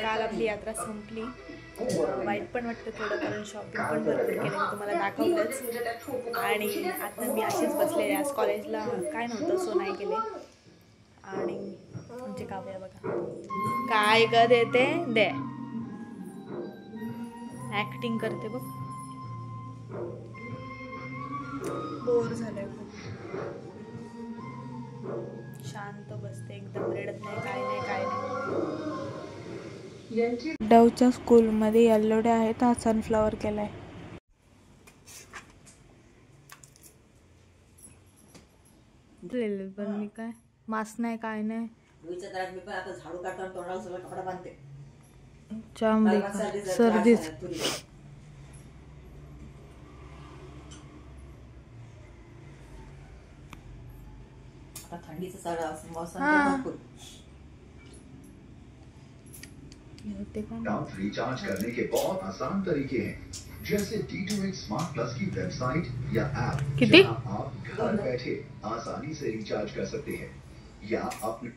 काल आपली यात्रा संपली. वाईट पण वाटतं थोडं, कारण शॉपिंग पण भरपूर केली, मी तुम्हाला दाखवलंच. आणि आता मी अशीच बसले. आज कॉलेजला काय नव्हतं सो नाही गेले. आणि आमचे काव्या बघा काय ग देते दे, ऍक्टिंग करते बघ. बोर झालंय खूप. शांत बसते एकदम, रडत नाही काय नाही काय नाही. डवच्या स्कूलमध्ये येल्लो डे आहे, हा सनफ्लॉवर केलाय. पण मी काय मास्क नाही काय नाही. सर्दीच. डाउट रिचार्ज करने के बहुत आसान तरीके हैं, जैसे D2H स्मार्ट प्लस की वेबसाइट या ऐप, जहां आप घर बैठे आसानी से रिचार्ज कर सकते हैं या अपने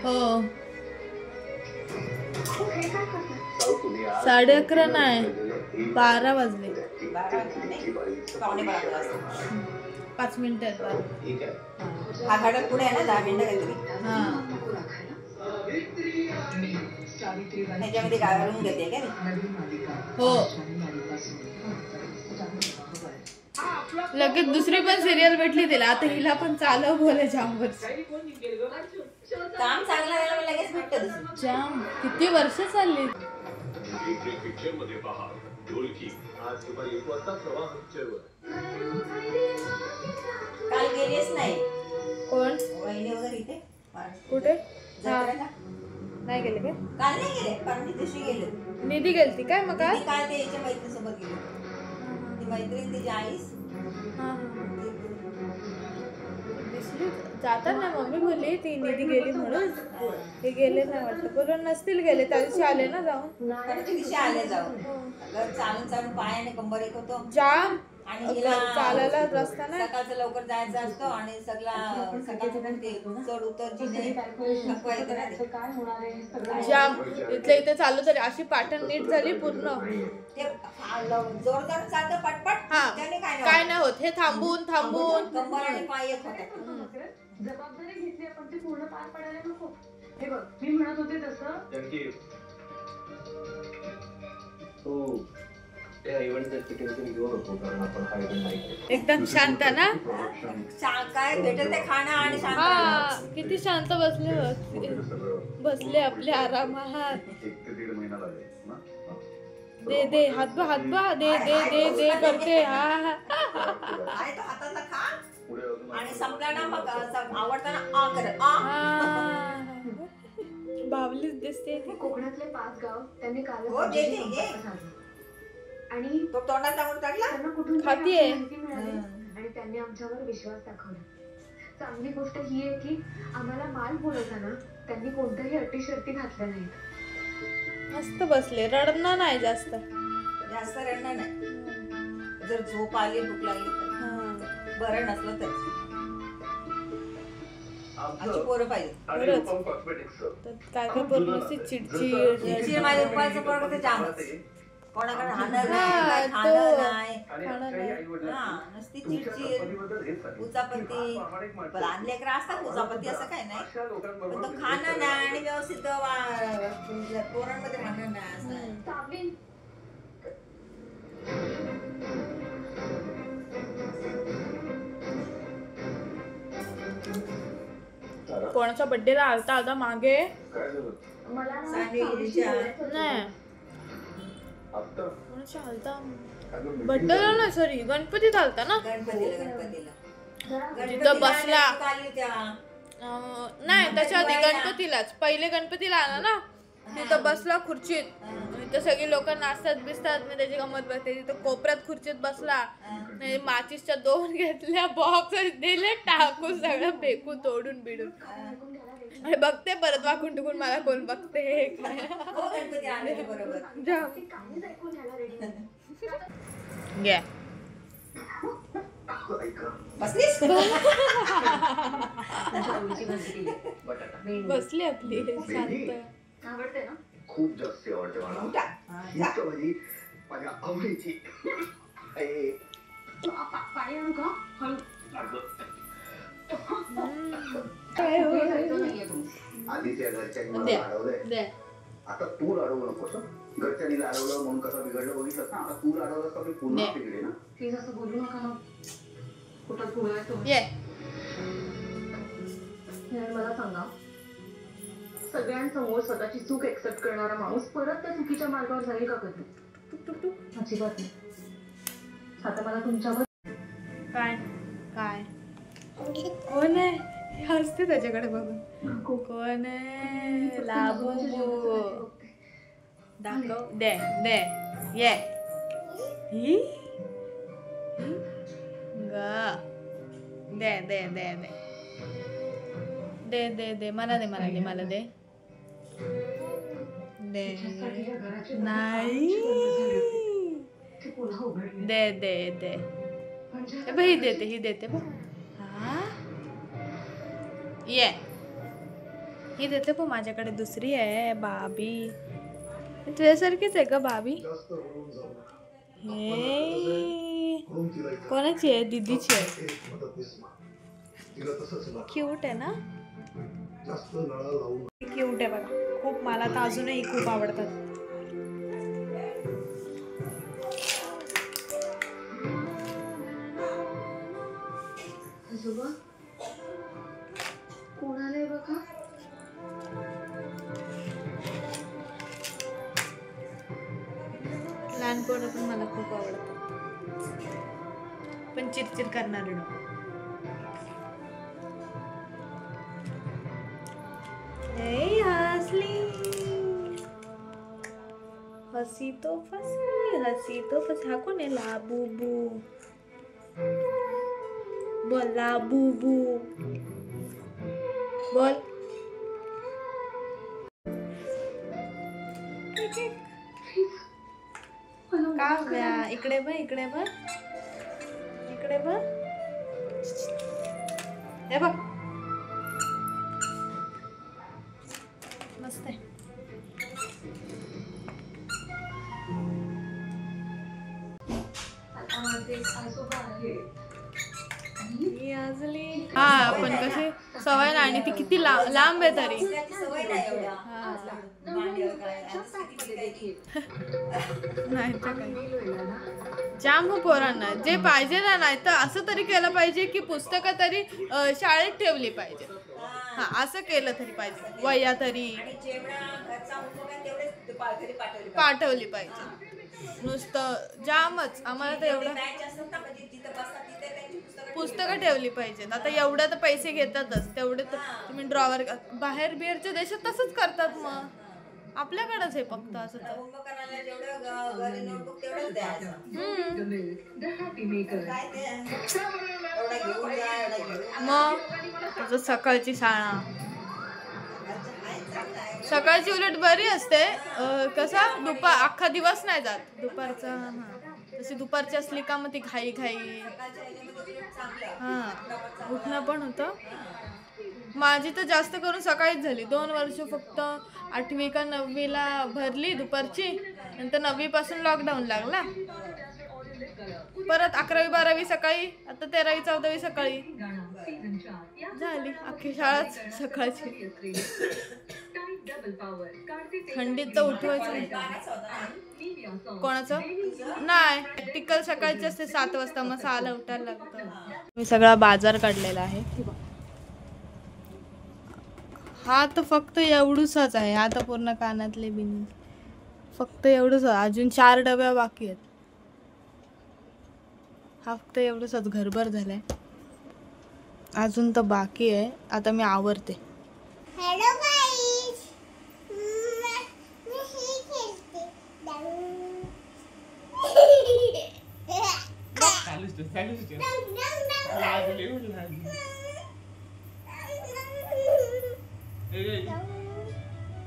हो 11:30 नाही 12 वाजले. 5 मिनिटात. हा घाटात पुढे आहे ना 10 मिनिटं काहीतरी. त्याच्यामध्ये गाळून घेते का हो. लगेच दुसरी पण सिरियल भेटली तिला. आता हिला पण चालव बोले जामवर. काम चांगलं झालं लगेच भेटतं. जाम किती वर्ष चालली. पिक्चर मध्ये पहा ढोलकी आज दुपारी 1 वाजता प्रवाह पिक्चरवर. काल गेलेच नाही कोण वहिनी वगैरे इथे. कुठे जत्रेला नाही गेले काय? काल नाही गेले, परवा दिवशी गेले. निधी गेलती काय मग? काल ते याच्या मैत्रिणीसोबत गेले. ती मैत्रीण तिची आईस जाताना मम्मी बोलली ती निधी गेली म्हणून. ते गेले नाही वाटतं, बरोबर नसतील गेले. त्या दिवशी आले ना जाऊन. दिवशी आले जाऊन. चालून चालून पायाने कंबर एक होतो जाम. आणि चालायला रस्ता नाही. सकाळचं लवकर जायचं असतो आणि सकाळचं पण ते चढ उतर जाम. इथल्या इथे चालू झाली अशी पाटण नीट झाली पूर्ण. जोरदार चालतं पटपट. हा काय नाही होत. हे थांबून थांबून कंबर आणि पाय एक होतात. जबाबदारी घेतली आपण ती पूर्ण पार पडायला नको. हे बघ मी म्हणत होते तसं एकदम शांत ना. काय भेटेल ते खाणं आणि शांत. किती शांत बसले आपले आरामात. दे दे हातभा दे दे दे दे करते. हा काय तो हातातला खा आणि संपला ना मग आवडताना आ कर. बावलीच दिसते. कोकणातले 5 गाव त्यांनी काल आणि तो तोंडात टाकून टाकला. त्यांना कुठून खातीये आणि त्यांनी आमच्यावर विश्वास दाखवला. चांगली गोष्ट ही आहे की आम्हाला माल पुरवताना त्यांनी कोणत्याही अटी शर्ती घातल्या नाहीत. मस्त बसले. रडणं नाही जास्त रडणं नाही. जर झोप आली भूक लागली तर बरं नसलं तर आमची पोरं पाहिजे. काय काय बोलून चिडचिड. माझ्या रुपयाचं पोरं होतं जामच. कोणाकडे राहणं नाही, खाणं नाही, नुसती चिडचिड उचापत्ती. लहान लेकरं असतात उचापत्ती असं काय नाही, पण तो खाणं नाही आणि व्यवस्थित पोरांमध्ये राहणं नाही असं. कोणाच्या बर्थडेला आलता मागे नाही. बड्डेला नाही सॉरी गणपतीत आलता ना. तिथं बसला नाही त्याच्या आधी गणपतीलाच. पहिले गणपतीला आला ना तिथं बसला खुर्चीत, तिथं सगळी लोक नाचतात बिसतात, मी त्याची गंमत बघते. तिथं कोपऱ्यात खुर्चीत बसला, माचीसच्या 2 घेतल्या, बॉक्स दिले टाकून, सगळं फेकून तोडून बिडून. आणि बघते परत वाकून टुकून मला कोण बघते काय. घ्या बसली आपली शांत. आवडते ना? खूप जास्त आवडते मला. ही भाजी माझ्या आवडीची. पाणी आणू का? आधीच्या घरच्यांनी मला लाडवलंय, आता तू लाडवू नकोस. घरच्यांनी लाडवलं म्हणून कसं बिघडलं बघितलं ना. आता तू लाडवलं तर मी पुन्हा बिघडे ना. प्लीज असं बोलू नका ना. कुठं पुढे ये मला सांगा, सगळ्यांसमोर स्वतःची चूक एक्सेप्ट करणारा माणूस परत त्या चुकीच्या मार्गावर जाईल का कधी? अजिबात नाही. आता मला तुमच्यावर काय काय कोण आहे हे हसते त्याच्याकडे बघून. कोण आहे लाबू दाखव. दे दे ये ही ग दे दे दे दे दे दे दे मला दे मला दे मला दे दे नाही दे दे दे ही देते ही देते बघ. हा ये ही देते पण माझ्याकडे दुसरी आहे बाबी. तुझ्यासारखीच आहे का बाबी? हे कोणाची आहे? दीदीची आहे. क्यूट आहे ना? क्यूट आहे बघा खूप. मला तर अजूनही खूप आवडतात. कोणाला बघा लहानपण पण मला खूप आवडतं, पण चिरचिर करणारे नको. हसी तो फसी. हा कोण आहे? लाबूबू. बोल लाबूबू बोल. का इकडे बघ इकडे बघ इकडे बघ. हे बघ मस्त आहे. हा पण कसे सवय ना. आणि ती किती लांब आहे तरी. नाही तर काय जाम हो पोरांना जे पाहिजे ना. नाही तर असं तरी केलं पाहिजे की पुस्तकं तरी शाळेत ठेवली पाहिजे. हा असं केलं तरी पाहिजे. वह्या तरी पाठवली पाहिजे. नुसतं जामच. आम्हाला तर एवढं पुस्तकं ठेवली पाहिजेत. आता एवढ्या तर पैसे घेतातच तेवढे तर तुम्ही ड्रॉवर. बाहेर बिहेरच्या देशात तसंच करतात. मग आपल्याकडेच आहे फक्त असं. मग तुझं सकाळची शाळा सकाळची उलट बरी असते. कसा अख्खा दिवस नाही जात. दुपारचा तशी दुपारची असली का मग ती घाई उठणं पण होतं. माझी तर जास्त करून सकाळीच झाली. 2 वर्ष फक्त 8वी का 9वीला भरली दुपारची. नंतर 9वी पासून लॉकडाऊन लागला. परत 11वी 12वी सकाळी. आता 13वी 14वी सकाळी झाली. अख्खी शाळाच सकाळची. थंडीत तर उठवायचं. कोणाचं नाही. प्रॅक्टिकल सकाळची असते 7 वाजता. मग 6ला उठायला लागतं. मी सगळा बाजार काढलेला आहे. हा तर फक्त एवढूसच आहे. हा तर पूर्ण कानातले बिन फक्त एवढंच. अजून 4 डब्या बाकी आहेत. हा फक्त एवढंच घरभर झालाय. अजून तर बाकी आहे. आता मी आवरते. हॅलो गाईज,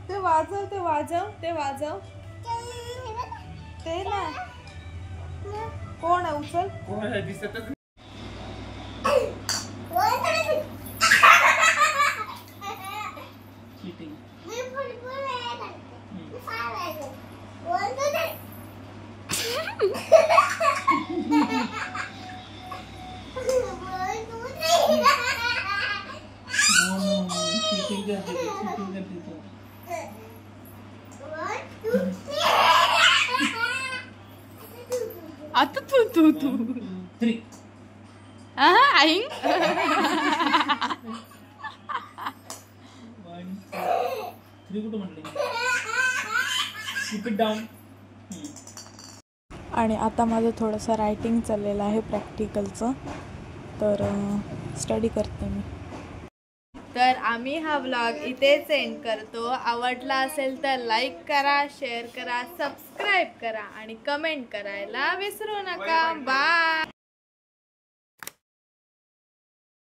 ते वाजव ते वाजव ते वाजव ते ना कोण आहे उचल दिसतच आता तू आई आणि आता माझं थोडंसं रायटिंग चाललेलं आहे प्रॅक्टिकलचं, तर स्टडी करते मी. तर आम्ही हा व्लॉग इथेच एंड करतो. आवडला असेल तर लाईक करा, शेअर करा, सबस्क्राईब करा आणि कमेंट करायला विसरू नका. बाय.